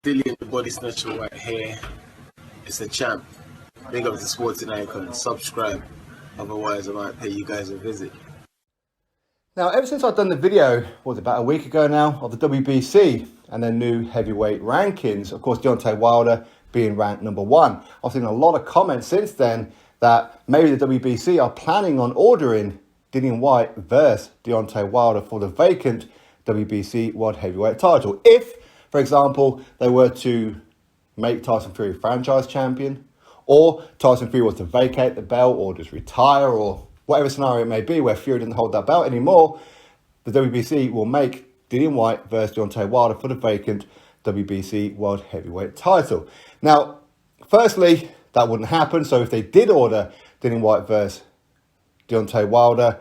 Dillian the Body Snatcher right here. It's a champ. Big up to Sporting Icon. Subscribe. Otherwise, I might pay you guys a visit. Now, ever since I've done the video, about a week ago now, of the WBC and their new heavyweight rankings, of course, Deontay Wilder being ranked number 1. I've seen a lot of comments since then that maybe the WBC are planning on ordering Dillian Whyte versus Deontay Wilder for the vacant WBC World Heavyweight title. If, for example, they were to make Tyson Fury franchise champion, or Tyson Fury was to vacate the belt or just retire, or whatever scenario it may be where Fury didn't hold that belt anymore, the WBC will make Dillian Whyte versus Deontay Wilder for the vacant WBC World Heavyweight title. Now, firstly, that wouldn't happen. So if they did order Dillian Whyte versus Deontay Wilder,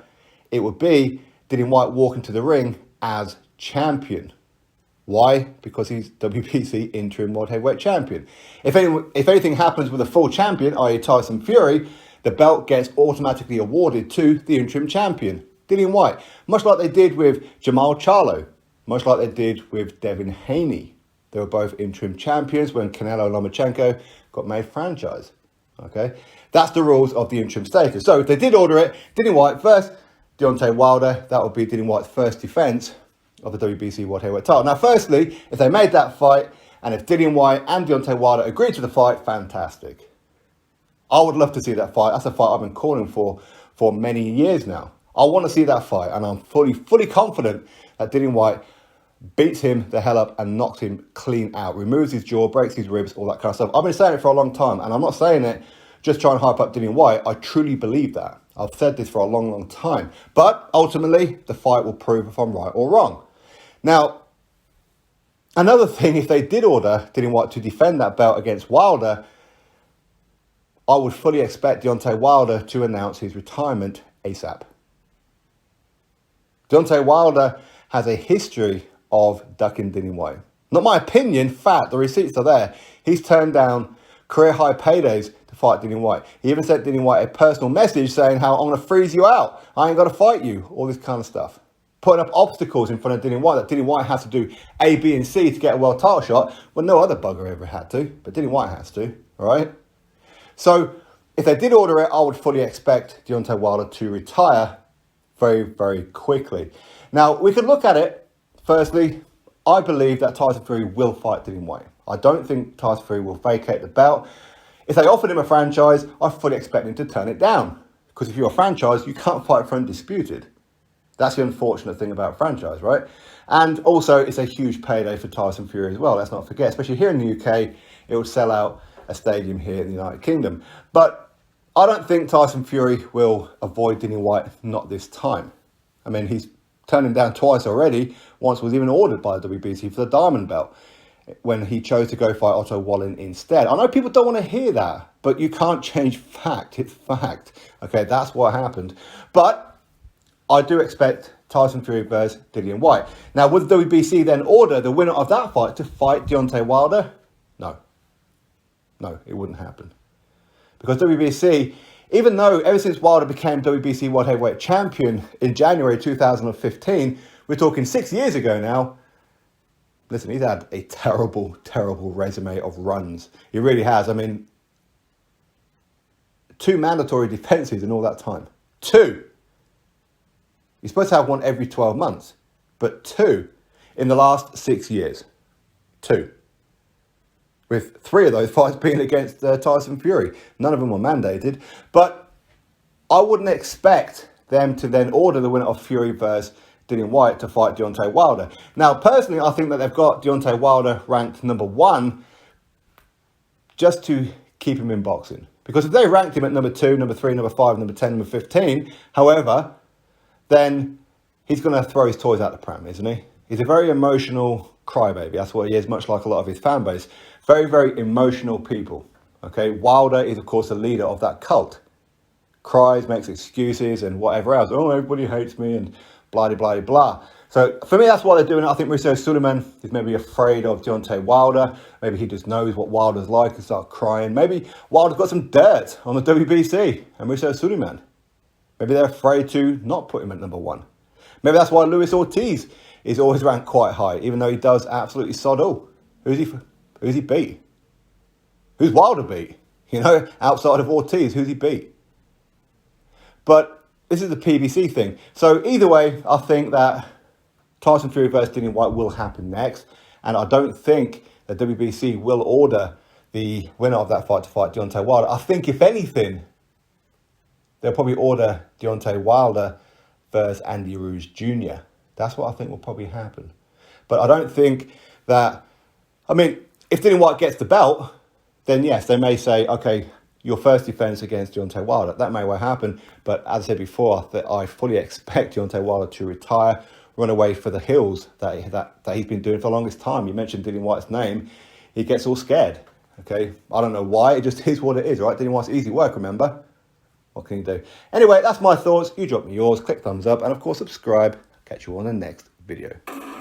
it would be Dillian Whyte walking to the ring as champion. Why? Because he's WBC interim world heavyweight champion. If anything happens with a full champion, i.e. Tyson Fury, the belt gets automatically awarded to the interim champion, Dillian Whyte. Much like they did with Jamal Charlo, much like they did with Devin Haney. They were both interim champions when Canelo Lomachenko got made franchise. Okay, that's the rules of the interim status. So if they did order it, Dillian Whyte versus Deontay Wilder, that would be Dillian Whyte's first defense of the WBC World Heavyweight title. Now, firstly, if they made that fight, and if Dillian Whyte and Deontay Wilder agreed to the fight, fantastic. I would love to see that fight. That's a fight I've been calling for many years now. I want to see that fight, and I'm fully confident that Dillian Whyte beats him the hell up and knocks him clean out, removes his jaw, breaks his ribs, all that kind of stuff. I've been saying it for a long time, and I'm not saying it just trying to hype up Dillian Whyte. I truly believe that. I've said this for a long time. But ultimately, the fight will prove if I'm right or wrong. Now, another thing, if they did order Dillian Whyte to defend that belt against Wilder, I would fully expect Deontay Wilder to announce his retirement ASAP. Deontay Wilder has a history of ducking Dillian Whyte. Not my opinion, fact, the receipts are there. He's turned down career high paydays to fight Dillian Whyte. He even sent Dillian Whyte a personal message saying how I'm going to freeze you out. I ain't got to fight you. All this kind of stuff. Putting up obstacles in front of Dillian Whyte, that Dillian Whyte has to do A, B, and C to get a world title shot. Well, no other bugger ever had to, but Dillian Whyte has to, all right? So if they did order it, I would fully expect Deontay Wilder to retire very, very quickly. Now, we could look at it. Firstly, I believe that Tyson Fury will fight Dillian Whyte. I don't think Tyson Fury will vacate the belt. If they offered him a franchise, I fully expect him to turn it down. Because if you're a franchise, you can't fight for undisputed. That's the unfortunate thing about franchise, right? And also, it's a huge payday for Tyson Fury as well. Let's not forget, especially here in the UK, it would sell out a stadium here in the United Kingdom. But I don't think Tyson Fury will avoid Dillian Whyte, not this time. I mean, he's turned him down twice already. Once was even ordered by the WBC for the Diamond Belt when he chose to go fight Otto Wallin instead. I know people don't want to hear that, but you can't change fact. It's fact. Okay, that's what happened. But I do expect Tyson Fury versus Dillian Whyte. Now, would the WBC then order the winner of that fight to fight Deontay Wilder? No. No, it wouldn't happen. Because WBC, even though ever since Wilder became WBC World Heavyweight Champion in January 2015, we're talking 6 years ago now, listen, he's had a terrible, terrible resume of runs. He really has. I mean, 2 mandatory defenses in all that time. 2. You're supposed to have one every 12 months, but 2 in the last 6 years. 2. With 3 of those fights being against Tyson Fury. None of them were mandated, but I wouldn't expect them to then order the winner of Fury versus Dillian Whyte to fight Deontay Wilder. Now, personally, I think that they've got Deontay Wilder ranked number 1 just to keep him in boxing. Because if they ranked him at number 2, number 3, number 5, number 10, number 15, however, then he's going to throw his toys out the pram, isn't he? He's a very emotional crybaby. That's what he is, much like a lot of his fan base. Very, very emotional people. Okay, Wilder is, of course, the leader of that cult. Cries, makes excuses, and whatever else. Oh, everybody hates me, and blah, blah, blah, blah. So, for me, that's why they're doing it. I think Mauricio Suleiman is maybe afraid of Deontay Wilder. Maybe he just knows what Wilder's like and starts crying. Maybe Wilder's got some dirt on the WBC and Mauricio Suleiman. Maybe they're afraid to not put him at number 1. Maybe that's why Luis Ortiz is always ranked quite high, even though he does absolutely sod all. Who's he beat? Who's Wilder beat? You know, outside of Ortiz, who's he beat? But this is the PBC thing. So either way, I think that Tyson Fury versus Dillian Whyte will happen next. And I don't think the WBC will order the winner of that fight to fight Deontay Wilder. I think, if anything, they'll probably order Deontay Wilder versus Andy Ruiz Jr. That's what I think will probably happen. But I don't think that... I mean, if Dillian Whyte gets the belt, then yes, they may say, okay, your first defense against Deontay Wilder. That may well happen. But as I said before, I fully expect Deontay Wilder to retire, run away for the hills that he's been doing for the longest time. You mentioned Dillian Whyte's name. He gets all scared. Okay, I don't know why. It just is what it is, right? Dillian Whyte's easy work, remember? What can you do? Anyway, that's my thoughts. You drop me yours. Click thumbs up. And, of course, subscribe. Catch you on the next video.